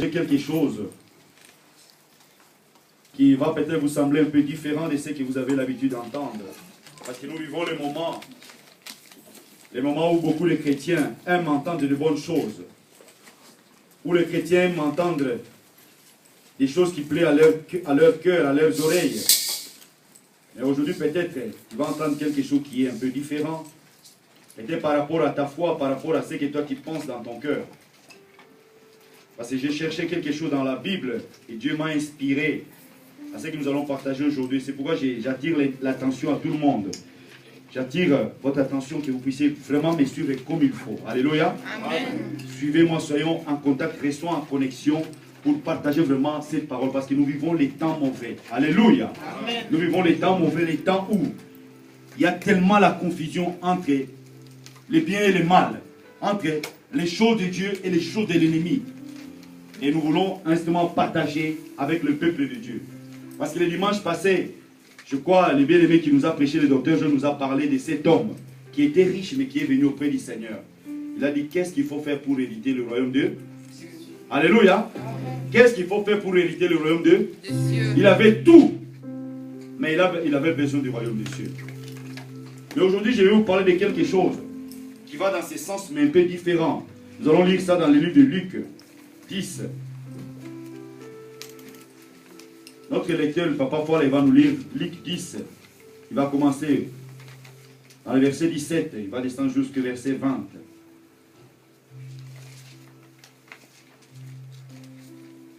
quelque chose qui va peut-être vous sembler un peu différent de ce que vous avez l'habitude d'entendre. Parce que nous vivons les moments où beaucoup de chrétiens aiment entendre de bonnes choses, où les chrétiens aiment entendre des choses qui plaisent à leur cœur, à leurs oreilles. Mais aujourd'hui, peut-être, tu vas entendre quelque chose qui est un peu différent. Peut-être par rapport à ta foi, par rapport à ce que toi tu penses dans ton cœur. Parce que j'ai cherché quelque chose dans la Bible et Dieu m'a inspiré à ce que nous allons partager aujourd'hui. C'est pourquoi j'attire l'attention à tout le monde. J'attire votre attention que vous puissiez vraiment me suivre comme il faut. Alléluia. Amen. Suivez-moi, soyons en contact, restons en connexion pour partager vraiment cette parole. Parce que nous vivons les temps mauvais. Alléluia. Amen. Nous vivons les temps mauvais, les temps où il y a tellement la confusion entre le bien et le mal, entre les choses de Dieu et les choses de l'ennemi. Et nous voulons instamment partager avec le peuple de Dieu. Parce que le dimanche passé, je crois, le bien-aimé qui nous a prêché, le docteur Jean nous a parlé de cet homme qui était riche mais qui est venu auprès du Seigneur. Il a dit, qu'est-ce qu'il faut faire pour hériter le royaume de Dieu? Alléluia. Qu'est-ce qu'il faut faire pour hériter le royaume de Dieu? Il avait tout, mais il avait besoin du royaume des cieux. Mais aujourd'hui, je vais vous parler de quelque chose qui va dans ce sens, mais un peu différent. Nous allons lire ça dans le livre de Luc 10. Notre lecteur, le papa Paul, il va nous lire Luc 10. Il va commencer dans le verset 17. Il va descendre jusqu'au verset 20.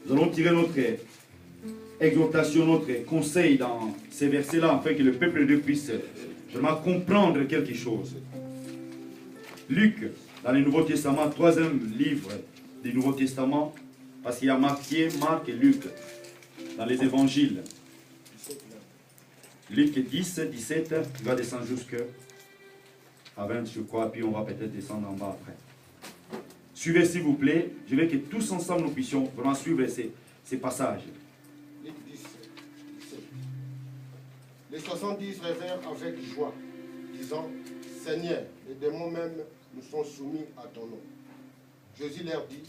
Nous allons tirer notre exhortation, notre conseil dans ces versets-là, afin que le peuple de Dieu puisse vraiment comprendre quelque chose. Luc, dans le Nouveau Testament, troisième livre du Nouveau Testament, parce qu'il y a Matthieu, Marc et Luc dans les évangiles. Luc 10, 17, il va descendre jusqu'à 20, je crois, puis on va peut-être descendre en bas après. Suivez s'il vous plaît, je veux que tous ensemble nous puissions vraiment suivre ces passages. Luc 10, 17. Les 70 rêvèrent avec joie, disant, Seigneur, les démons même nous sont soumis à ton nom. Jésus leur dit,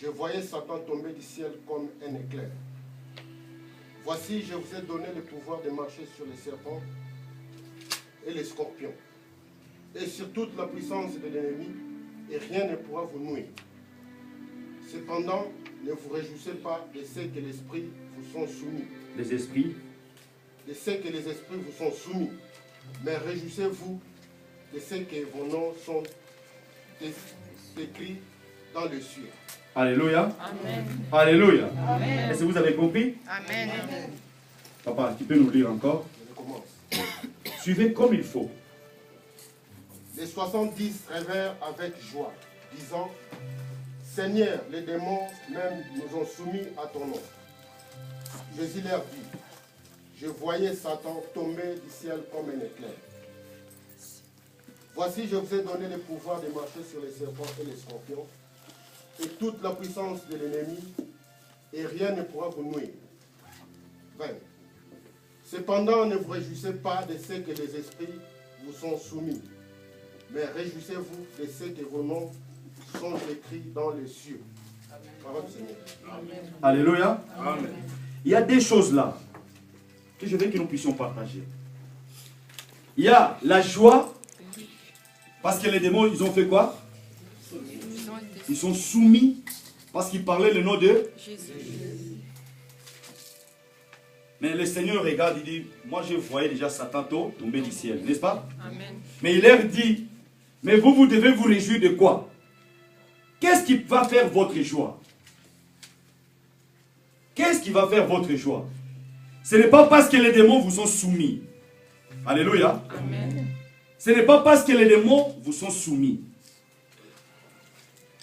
je voyais Satan tomber du ciel comme un éclair. Voici, je vous ai donné le pouvoir de marcher sur les serpents et les scorpions, et sur toute la puissance de l'ennemi, et rien ne pourra vous nuire. Cependant, ne vous réjouissez pas de ce que l'esprit vous sont soumis. Les esprits. De ce que les esprits vous sont soumis. Mais réjouissez-vous de ce que vos noms sont écrits dans le ciel. Alléluia. Amen. Alléluia. Amen. Est-ce que vous avez compris? Amen. Papa, tu peux nous lire encore? Je commence. Suivez comme il faut. Les 70 rêvèrent avec joie, disant, Seigneur, les démons même nous ont soumis à ton nom. Jésus leur dit, je voyais Satan tomber du ciel comme un éclair. Voici, je vous ai donné le pouvoir de marcher sur les serpents et les scorpions, et toute la puissance de l'ennemi, et rien ne pourra vous nuire. 20. Cependant, ne vous réjouissez pas de ce que les esprits vous sont soumis, mais réjouissez-vous de ce que vos noms sont écrits dans les cieux. Parole du Seigneur. Amen. Alléluia. Amen. Il y a des choses là que je veux que nous puissions partager. Il y a la joie, parce que les démons, ils ont fait quoi? Ils sont soumis, parce qu'ils parlaient le nom de Jésus. Mais le Seigneur regarde, il dit, moi je voyais déjà Satan tomber du ciel, n'est-ce pas? Amen. Mais il leur dit, mais vous devez vous réjouir de quoi? Qu'est-ce qui va faire votre joie? Qu'est-ce qui va faire votre joie? Ce n'est pas parce que les démons vous sont soumis. Alléluia. Amen. Ce n'est pas parce que les démons vous sont soumis.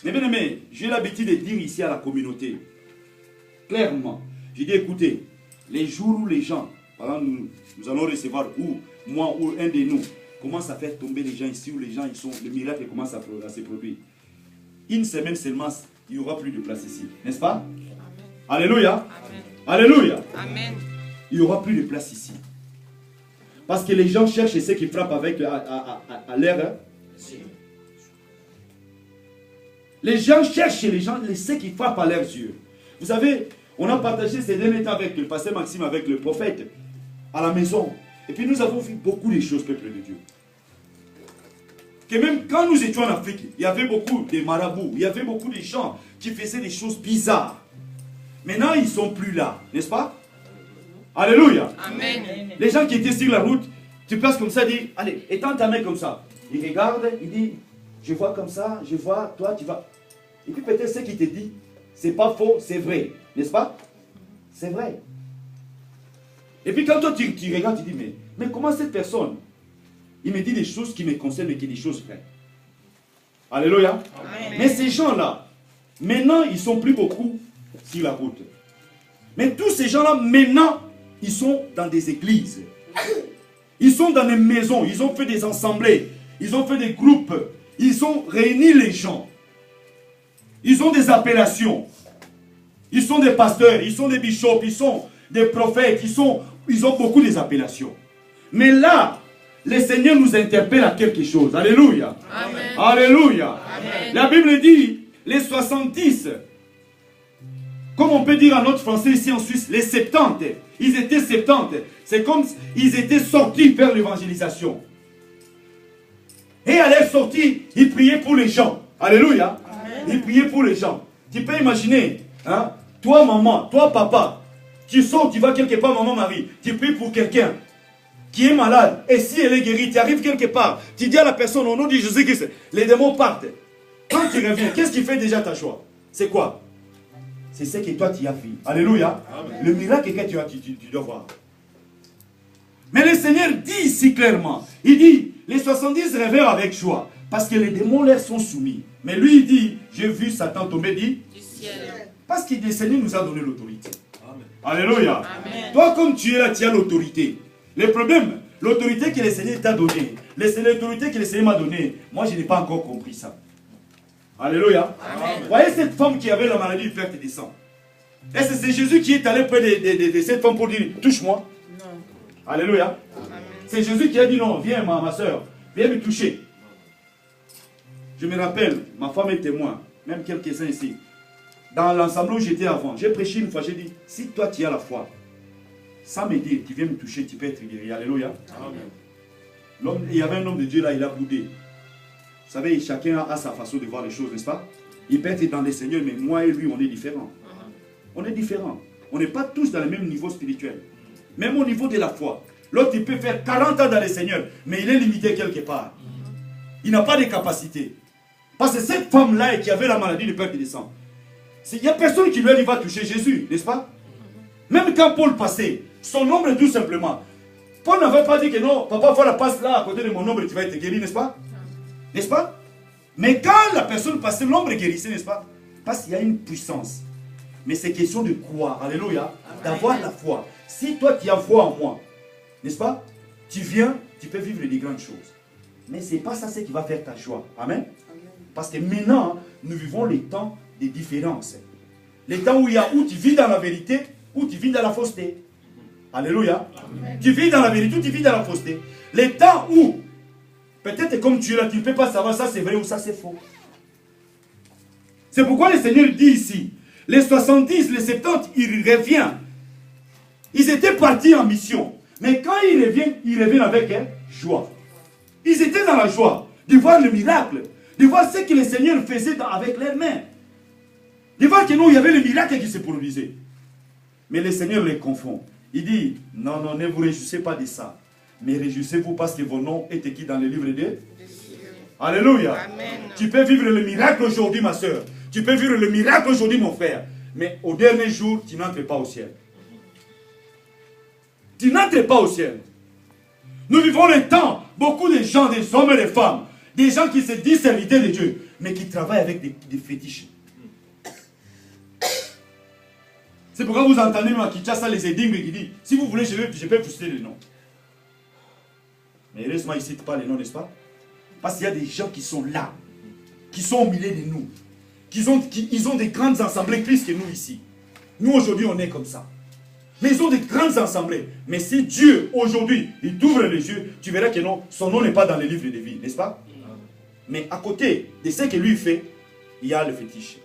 Mais bien aimé, j'ai l'habitude de dire ici à la communauté, clairement, je dis écoutez, les jours où les gens, par exemple nous allons recevoir, ou moi ou un de nous, commence à faire tomber les gens ici, où les gens, le miracle commence à se produire. Une semaine seulement, il n'y aura plus de place ici, n'est-ce pas? Amen. Alléluia. Amen. Alléluia. Amen. Il n'y aura plus de place ici. Parce que les gens cherchent ceux qui frappent avec à l'air. Les gens cherchent les gens, ce qui frappe à leurs yeux. Vous savez, on a partagé ces derniers temps avec le pasteur Maxime, avec le prophète, à la maison. Et puis nous avons vu beaucoup de choses, peuple de Dieu. Que même quand nous étions en Afrique, il y avait beaucoup de marabouts, il y avait beaucoup de gens qui faisaient des choses bizarres. Maintenant, ils ne sont plus là, n'est-ce pas? Alléluia. Amen. Les gens qui étaient sur la route, tu passes comme ça, dis, allez, étends ta main comme ça. Il regarde, il dit, je vois comme ça, je vois, toi tu vas. Et puis peut-être ce qu'il te dit, c'est pas faux, c'est vrai, n'est-ce pas? C'est vrai. Et puis quand toi tu regardes, tu dis, mais comment cette personne, il me dit des choses qui me concernent et qui sont des choses vraies. Alléluia. Amen. Mais ces gens-là, maintenant, ils ne sont plus beaucoup sur la route. Mais tous ces gens-là, maintenant, ils sont dans des églises. Ils sont dans des maisons. Ils ont fait des assemblées. Ils ont fait des groupes. Ils ont réuni les gens. Ils ont des appellations. Ils sont des pasteurs. Ils sont des bishops. Ils sont des prophètes. Ils ont beaucoup des appellations. Mais là, le Seigneur nous interpelle à quelque chose. Alléluia. Amen. Alléluia. Amen. La Bible dit, les 70, comme on peut dire en notre français ici en Suisse, les 70. Ils étaient 70. C'est comme ils étaient sortis vers l'évangélisation. Et à leur sortie, ils priaient pour les gens. Alléluia. Amen. Ils priaient pour les gens. Tu peux imaginer, hein, toi maman, toi papa, tu sors, tu vas quelque part, maman Marie, tu pries pour quelqu'un qui est malade, et si elle est guérie, tu arrives quelque part, tu dis à la personne au nom de Jésus-Christ, les démons partent. Quand tu reviens, qu'est-ce qui fait déjà ta joie? C'est quoi? C'est ce que toi tu as fait. Alléluia. Amen. Le miracle que tu as, tu dois voir. Mais le Seigneur dit ici clairement, il dit, les 70 révèrent avec joie, parce que les démons leur sont soumis. Mais lui il dit, j'ai vu Satan tomber, dit, Du ciel. parce que le Seigneur nous a donné l'autorité. Alléluia. Amen. Toi comme tu es là, tu as l'autorité. Le problème, l'autorité que le Seigneur t'a donnée, l'autorité que le Seigneur m'a donnée, moi je n'ai pas encore compris ça. Alléluia. Amen. Voyez cette femme qui avait la maladie de perte de sang. Est-ce que c'est Jésus qui est allé près de cette femme pour dire, touche-moi? Non. Alléluia. Amen. C'est Jésus qui a dit, non, viens ma soeur, viens me toucher. Je me rappelle, ma femme est témoin, même quelques-uns ici. Dans l'ensemble où j'étais avant, j'ai prêché une fois, j'ai dit, si toi tu as la foi, sans me dire, tu viens me toucher, tu peux être guéri. Alléluia. Amen. Il y avait un homme de Dieu là, il a boudé. Vous savez, chacun a sa façon de voir les choses, n'est-ce pas? Il peut être dans les seigneurs, mais moi et lui, on est différents. On est différents. On n'est pas tous dans le même niveau spirituel. Même au niveau de la foi. L'autre, il peut faire 40 ans dans les seigneurs, mais il est limité quelque part. Il n'a pas de capacité. Parce que cette femme-là qui avait la maladie de perte de sang, il n'y a personne qui lui a dit va toucher Jésus, n'est-ce pas? Même quand Paul passait, son ombre tout simplement. Paul n'avait pas dit que non, papa, faut la passe là à côté de mon ombre, tu vas être guéri, n'est-ce pas? N'est-ce pas? Mais quand la personne passait, l'ombre guérissait, n'est-ce pas? Parce qu'il y a une puissance. Mais c'est question de croire, alléluia, d'avoir la foi. Si toi tu as foi en moi, n'est-ce pas? Tu viens, tu peux vivre des grandes choses. Mais ce n'est pas ça ce qui va faire ta joie. Amen? Parce que maintenant, nous vivons les temps des différences. Les temps où tu vis dans la vérité, ou tu vis dans la fausseté. Alléluia. Amen. Tu vis dans la vérité ou tu vis dans la fausseté. Les temps où, peut-être comme tu es là, tu ne peux pas savoir ça c'est vrai ou ça c'est faux. C'est pourquoi le Seigneur dit ici, les 70, les 70, il revient. Ils étaient partis en mission. Mais quand ils reviennent avec joie. Ils étaient dans la joie de voir le miracle, de voir ce que le Seigneur faisait avec leurs mains. De voir que non, il y avait le miracle qui se produisait. Mais le Seigneur les confond. Il dit, non, non, ne vous réjouissez pas de ça. Mais réjouissez-vous parce que vos noms étaient écrits dans le livre de Dieu. Alléluia. Amen. Tu peux vivre le miracle aujourd'hui, ma soeur. Tu peux vivre le miracle aujourd'hui, mon frère. Mais au dernier jour, tu n'entres pas au ciel. Tu n'entres pas au ciel. Nous vivons le temps, beaucoup de gens, des hommes et des femmes, des gens qui se disent serviteurs de Dieu, mais qui travaillent avec des fétiches. C'est pourquoi vous entendez même à Kinshasa les édigmes qui disent, si vous voulez, je peux vous citer les noms. Mais heureusement, ils ne citent pas les noms, n'est-ce pas? Parce qu'il y a des gens qui sont là, qui sont au milieu de nous, ils ont des grandes assemblées plus que nous ici. Nous, aujourd'hui, on est comme ça. Mais ils ont des grandes assemblées. Mais si Dieu, aujourd'hui, il t'ouvre les yeux, tu verras que non, son nom n'est pas dans les livres de vie, n'est-ce pas? Mais à côté de ce que lui fait, il y a le fétiche.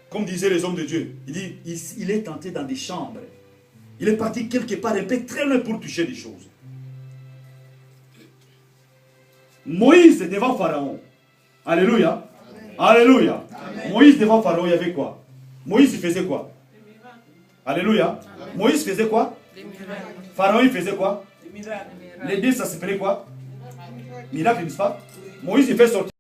Comme disaient les hommes de Dieu, il dit, il est entré dans des chambres. Il est parti quelque part un peu très loin pour toucher des choses. Moïse devant Pharaon. Alléluia. Amen. Alléluia. Amen. Moïse devant Pharaon, il y avait quoi? Moïse, il faisait quoi? Alléluia. Amen. Moïse faisait quoi? Pharaon, il faisait quoi? Les deux, ça s'appelait quoi? Miracle, n'est-ce pas? Moïse, il fait sortir.